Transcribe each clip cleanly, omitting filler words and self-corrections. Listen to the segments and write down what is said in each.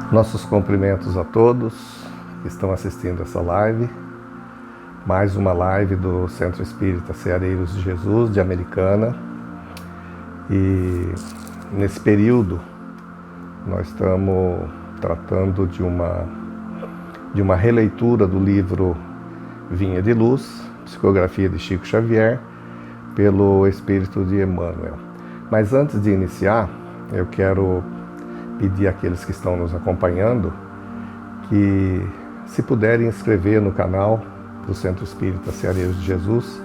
Nossos cumprimentos a todos que estão assistindo essa live. Mais uma live do Centro Espírita Ceareiros de Jesus, de Americana. E nesse período nós estamos tratando de uma releitura do livro Vinha de Luz, psicografia de Chico Xavier, pelo Espírito de Emmanuel. Mas antes de iniciar, eu quero pedir àqueles que estão nos acompanhando que, se puderem inscrever no canal do Centro Espírita Ceareiros de Jesus,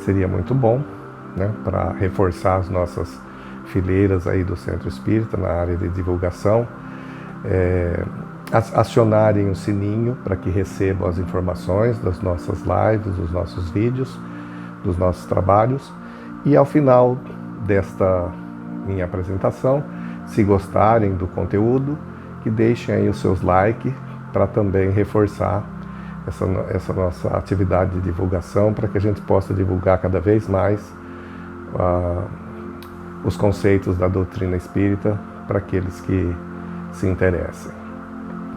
seria muito bom, né, para reforçar as nossas fileiras aí do Centro Espírita na área de divulgação, acionarem o sininho para que recebam as informações das nossas lives, dos nossos vídeos, dos nossos trabalhos, e ao final desta minha apresentação, se gostarem do conteúdo, que deixem aí os seus likes para também reforçar essa nossa atividade de divulgação, para que a gente possa divulgar cada vez mais os conceitos da doutrina espírita para aqueles que se interessem.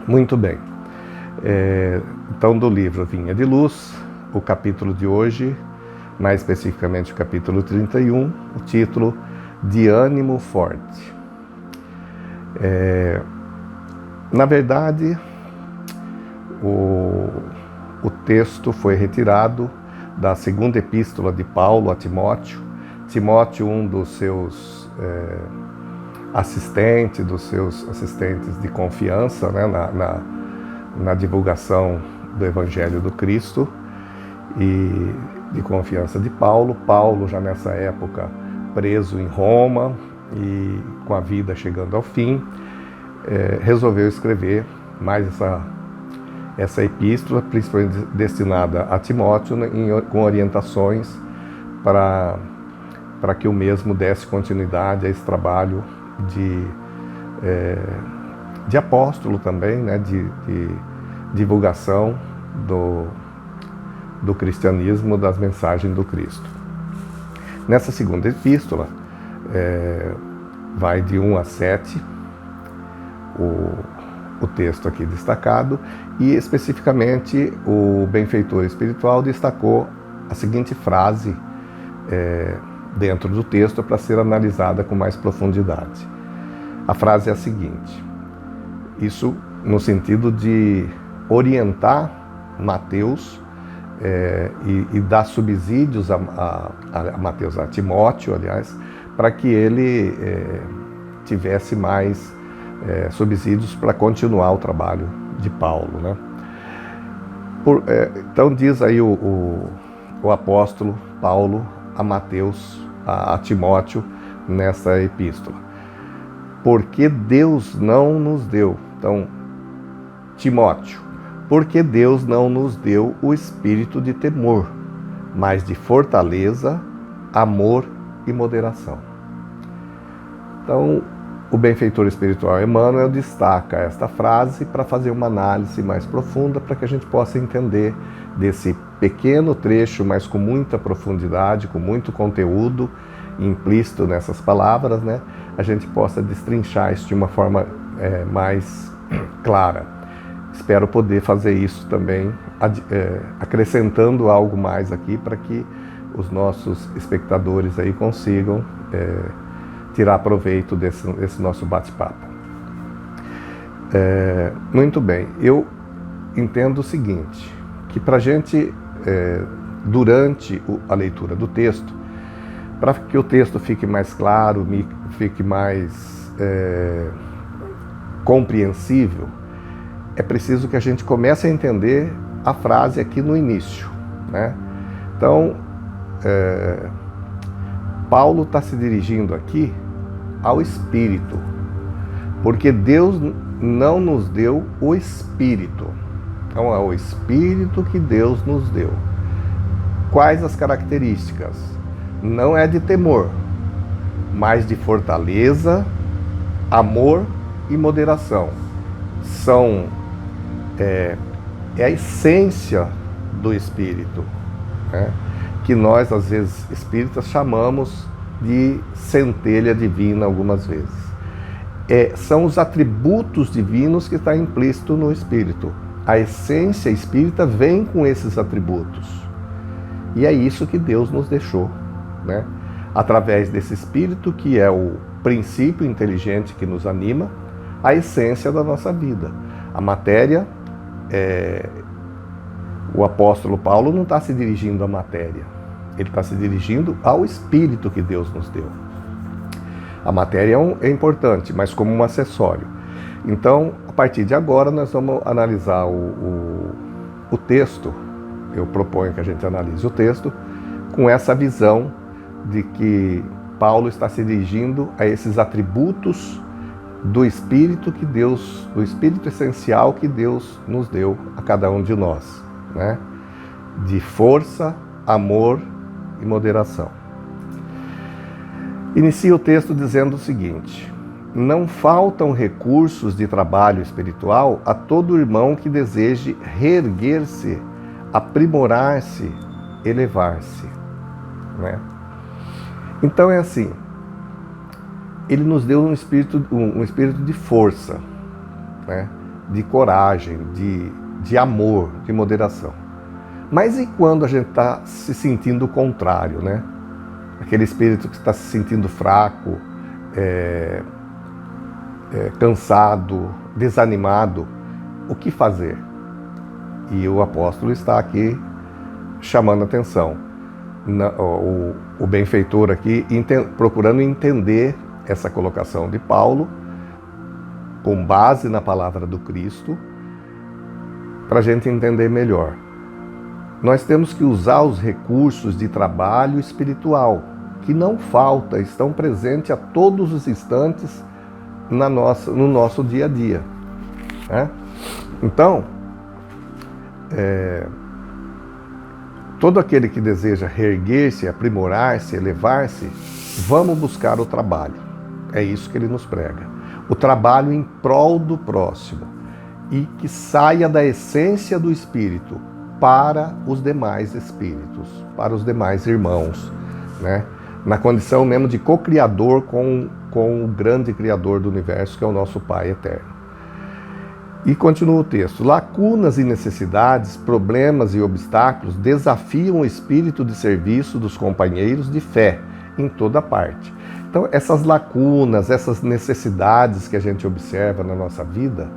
Muito bem. Então, do livro Vinha de Luz, o capítulo de hoje, mais especificamente o capítulo 31, o título De Ânimo Forte. Na verdade, o texto foi retirado da segunda epístola de Paulo a Timóteo. Timóteo, um dos seus assistentes de confiança, né, na divulgação do Evangelho do Cristo, e de confiança de Paulo. Paulo, já nessa época, preso em Roma e com a vida chegando ao fim, resolveu escrever mais essa epístola, principalmente destinada a Timóteo, com orientações para que o mesmo desse continuidade a esse trabalho de apóstolo também, né, de divulgação do cristianismo, das mensagens do Cristo. Nessa segunda epístola, vai de 1 a 7, o texto aqui destacado, e especificamente o benfeitor espiritual destacou a seguinte frase dentro do texto para ser analisada com mais profundidade. A frase é a seguinte: isso no sentido de orientar Mateus e dar subsídios a Mateus, a Timóteo, aliás, para que ele tivesse mais subsídios para continuar o trabalho de Paulo, né? Então diz aí o apóstolo Paulo a Mateus, a Timóteo, nessa epístola: porque Deus não nos deu, então, Timóteo, porque Deus não nos deu o espírito de temor, mas de fortaleza, amor e moderação. Então, o benfeitor espiritual Emmanuel destaca esta frase para fazer uma análise mais profunda, para que a gente possa entender desse pequeno trecho, mas com muita profundidade, com muito conteúdo implícito nessas palavras, né? A gente possa destrinchar isso de uma forma mais clara. Espero poder fazer isso também, acrescentando algo mais aqui, para que os nossos espectadores aí consigam tirar proveito desse nosso bate-papo. Muito bem, eu entendo o seguinte, que para a gente, durante a leitura do texto, para que o texto fique mais claro, fique mais compreensível, é preciso que a gente comece a entender a frase aqui no início, né? Então, Paulo está se dirigindo aqui ao Espírito, porque Deus não nos deu o Espírito. Então é o Espírito que Deus nos deu. Quais as características? Não é de temor, mas de fortaleza, amor e moderação. É a essência do Espírito, né? Que nós, às vezes, espíritas, chamamos de centelha divina algumas vezes. são os atributos divinos que estão implícitos no Espírito. A essência espírita vem com esses atributos. E é isso que Deus nos deixou, né? Através desse Espírito, que é o princípio inteligente que nos anima, a essência da nossa vida. A matéria, o apóstolo Paulo não está se dirigindo à matéria, ele está se dirigindo ao Espírito que Deus nos deu. A matéria é importante, mas como um acessório. Então, a partir de agora, nós vamos analisar o texto. Eu proponho que a gente analise o texto com essa visão de que Paulo está se dirigindo a esses atributos do Espírito que Deus, do Espírito essencial que Deus nos deu a cada um de nós, né? De força, amor e moderação. Inicia o texto dizendo o seguinte: não faltam recursos de trabalho espiritual a todo irmão que deseje reerguer-se, aprimorar-se, elevar-se, né? Então é assim, ele nos deu um espírito de força, né? De coragem, de amor, de moderação. Mas e quando a gente está se sentindo o contrário, né? Aquele espírito que está se sentindo fraco, cansado, desanimado, o que fazer? E o apóstolo está aqui chamando a atenção. O benfeitor aqui procurando entender essa colocação de Paulo com base na palavra do Cristo, para a gente entender melhor. Nós temos que usar os recursos de trabalho espiritual, que não falta, estão presentes a todos os instantes no nosso dia a dia, né? Então, todo aquele que deseja reerguer-se, aprimorar-se, elevar-se, vamos buscar o trabalho. É isso que ele nos prega. O trabalho em prol do próximo e que saia da essência do Espírito para os demais espíritos, para os demais irmãos, né? Na condição mesmo de co-criador com o grande Criador do universo, que é o nosso Pai eterno. E continua o texto: lacunas e necessidades, problemas e obstáculos desafiam o espírito de serviço dos companheiros de fé em toda parte. Então, essas lacunas, essas necessidades que a gente observa na nossa vida,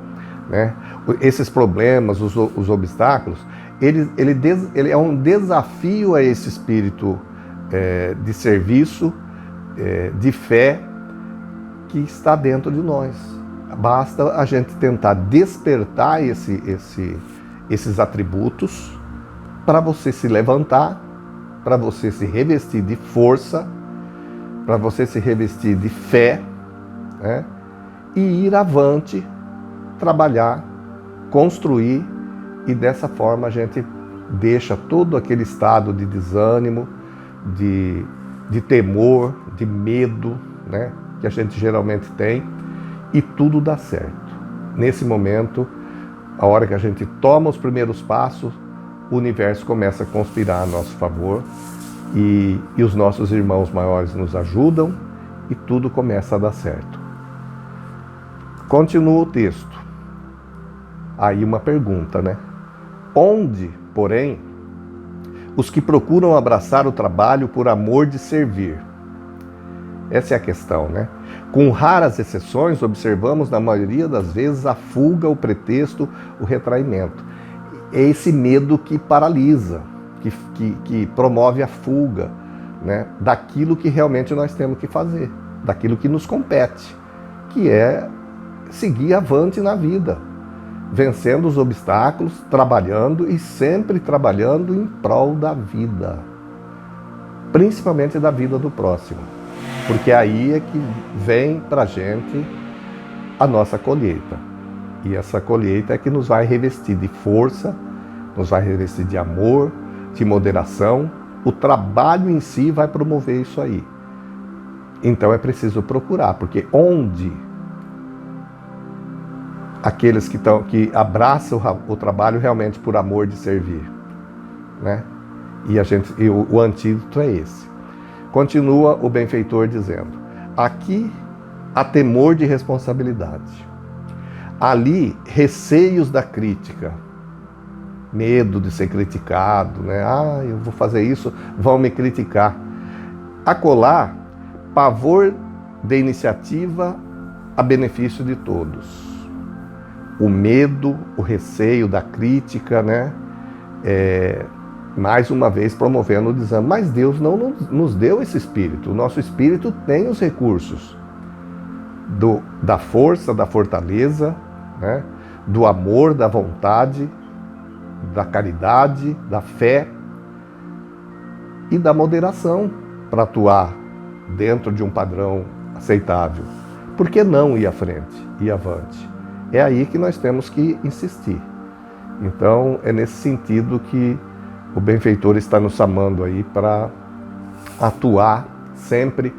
né? Esses problemas, os obstáculos, ele é um desafio a esse espírito de serviço, de fé que está dentro de nós. Basta a gente tentar despertar esses atributos para você se levantar, para você se revestir de força, para você se revestir de fé, né? E ir avante, trabalhar, construir, e dessa forma a gente deixa todo aquele estado de desânimo, de temor, de medo, né? Que a gente geralmente tem, e tudo dá certo. Nesse momento, a hora que a gente toma os primeiros passos, o universo começa a conspirar a nosso favor, e os nossos irmãos maiores nos ajudam, e tudo começa a dar certo. Continua o texto. Aí uma pergunta, né? Onde, porém, os que procuram abraçar o trabalho por amor de servir? Essa é a questão, né? Com raras exceções, observamos na maioria das vezes a fuga, o pretexto, o retraimento. É esse medo que paralisa, que promove a fuga, né? Daquilo que realmente nós temos que fazer, daquilo que nos compete, que é seguir avante na vida, vencendo os obstáculos, trabalhando e sempre trabalhando em prol da vida, principalmente da vida do próximo, porque aí é que vem para a gente a nossa colheita, e essa colheita é que nos vai revestir de força, nos vai revestir de amor, de moderação. O trabalho em si vai promover isso aí. Então é preciso procurar, porque onde aqueles que abraçam o trabalho realmente por amor de servir, né? E o antídoto é esse. Continua o benfeitor dizendo: aqui há temor de responsabilidade. Ali, receios da crítica, medo de ser criticado, né? Eu vou fazer isso, vão me criticar. Acolá, pavor de iniciativa a benefício de todos. O medo, o receio da crítica, né? Mais uma vez promovendo o desânimo. Mas Deus não nos deu esse espírito. O nosso espírito tem os recursos da força, da fortaleza, né? Do amor, da vontade, da caridade, da fé e da moderação para atuar dentro de um padrão aceitável. Por que não ir à frente, ir avante? É aí que nós temos que insistir. Então, é nesse sentido que o benfeitor está nos chamando aí para atuar sempre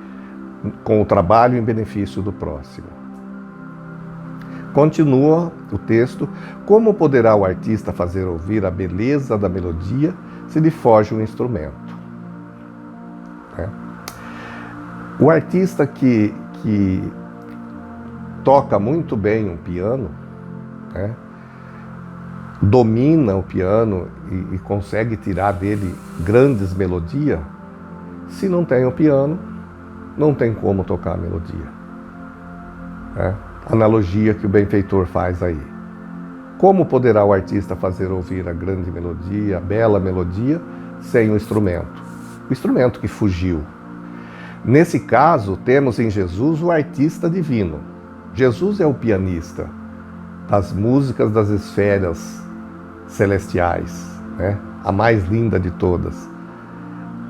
com o trabalho em benefício do próximo. Continua o texto: como poderá o artista fazer ouvir a beleza da melodia se lhe foge um instrumento? O artista que toca muito bem um piano, né, domina o piano e consegue tirar dele grandes melodias, se não tem o piano, não tem como tocar a melodia. Analogia que o benfeitor faz aí. Como poderá o artista fazer ouvir a grande melodia, a bela melodia, sem o instrumento? O instrumento que fugiu. Nesse caso, temos em Jesus o artista divino. Jesus é o pianista das músicas das esferas celestiais, né? A mais linda de todas.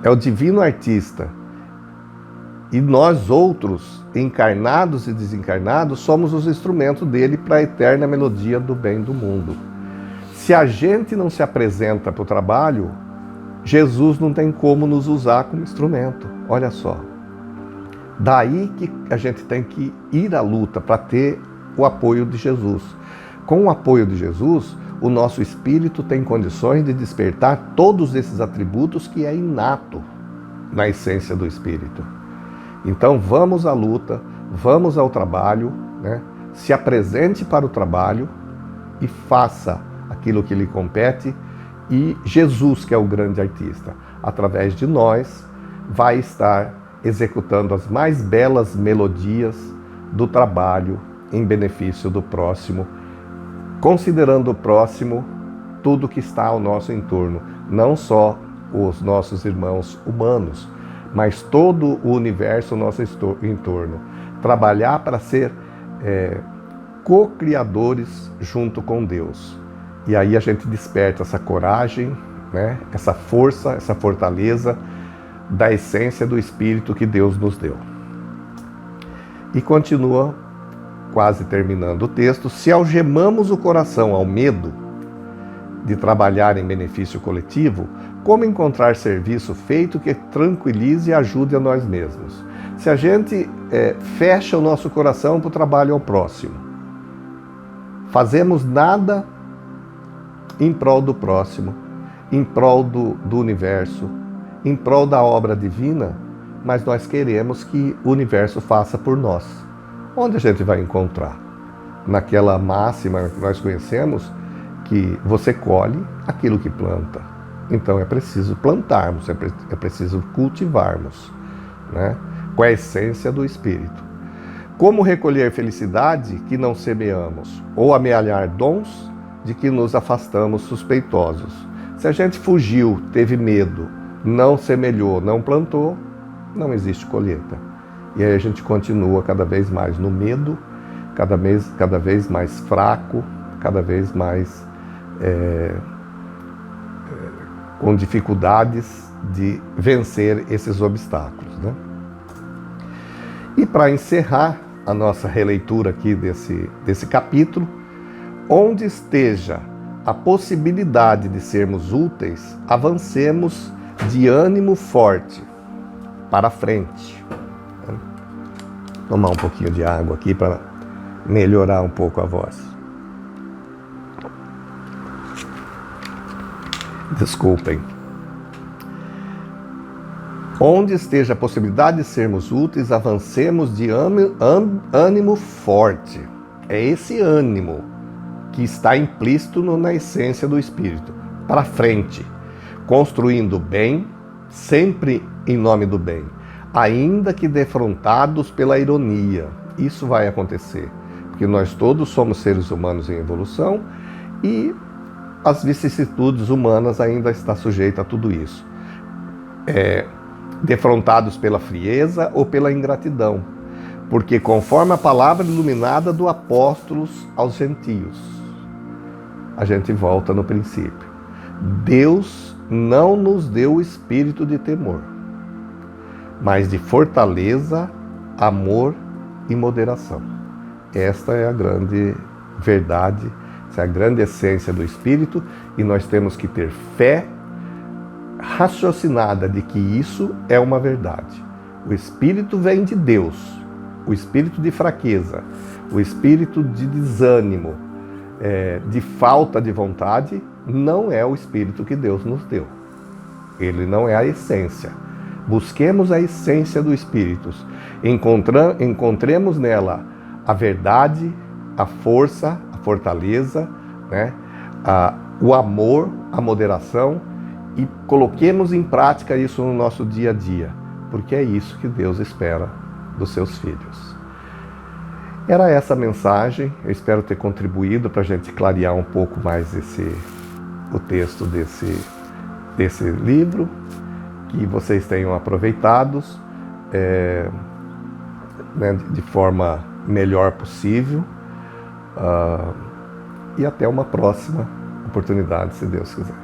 É o divino artista. E nós outros, encarnados e desencarnados, somos os instrumentos dele para a eterna melodia do bem do mundo. Se a gente não se apresenta para o trabalho, Jesus não tem como nos usar como instrumento. Olha só. Daí que a gente tem que ir à luta para ter o apoio de Jesus. Com o apoio de Jesus, o nosso espírito tem condições de despertar todos esses atributos que é inato na essência do espírito. Então vamos à luta, vamos ao trabalho, né? Se apresente para o trabalho e faça aquilo que lhe compete, e Jesus, que é o grande artista, através de nós, vai estar executando as mais belas melodias do trabalho em benefício do próximo, considerando o próximo tudo que está ao nosso entorno, não só os nossos irmãos humanos, mas todo o universo ao nosso entorno. Trabalhar para ser co-criadores junto com Deus. E aí a gente desperta essa coragem, né? Essa força, essa fortaleza da essência do Espírito que Deus nos deu. E continua, quase terminando o texto: se algemamos o coração ao medo de trabalhar em benefício coletivo, como encontrar serviço feito que tranquilize e ajude a nós mesmos? Se a gente fecha o nosso coração para o trabalho ao próximo, fazemos nada em prol do próximo, em prol do universo, em prol da obra divina, mas nós queremos que o universo faça por nós. Onde a gente vai encontrar? Naquela máxima que nós conhecemos, que você colhe aquilo que planta. Então é preciso plantarmos, é preciso cultivarmos, né? Com a essência do Espírito. Como recolher felicidade que não semeamos, ou amealhar dons de que nos afastamos suspeitosos? Se a gente fugiu, teve medo, não semeou, não plantou, não existe colheita. E aí a gente continua cada vez mais no medo, cada vez mais fraco, cada vez mais com dificuldades de vencer esses obstáculos, né? E para encerrar a nossa releitura aqui desse capítulo, onde esteja a possibilidade de sermos úteis, avancemos de ânimo forte para frente. Vou tomar um pouquinho de água aqui para melhorar um pouco a voz. Desculpem. Onde esteja a possibilidade de sermos úteis, avancemos de ânimo forte. É esse ânimo que está implícito na essência do Espírito. Para frente, construindo o bem, sempre em nome do bem, ainda que defrontados pela ironia. Isso vai acontecer, porque nós todos somos seres humanos em evolução e as vicissitudes humanas ainda estão sujeitas a tudo isso. Defrontados pela frieza ou pela ingratidão, porque conforme a palavra iluminada do apóstolo aos gentios, a gente volta no princípio. Deus não nos deu o espírito de temor, mas de fortaleza, amor e moderação. Esta é a grande verdade, essa é a grande essência do Espírito, e nós temos que ter fé raciocinada de que isso é uma verdade. O Espírito vem de Deus, o espírito de fraqueza, o espírito de desânimo, de falta de vontade, não é o espírito que Deus nos deu. Ele não é a essência. Busquemos a essência do Espírito, encontremos nela a verdade, a força, a fortaleza, né? O amor, a moderação, e coloquemos em prática isso no nosso dia a dia, porque é isso que Deus espera dos seus filhos. Era essa a mensagem, eu espero ter contribuído para a gente clarear um pouco mais o texto desse livro, que vocês tenham aproveitado né, de forma melhor possível, e até uma próxima oportunidade, se Deus quiser.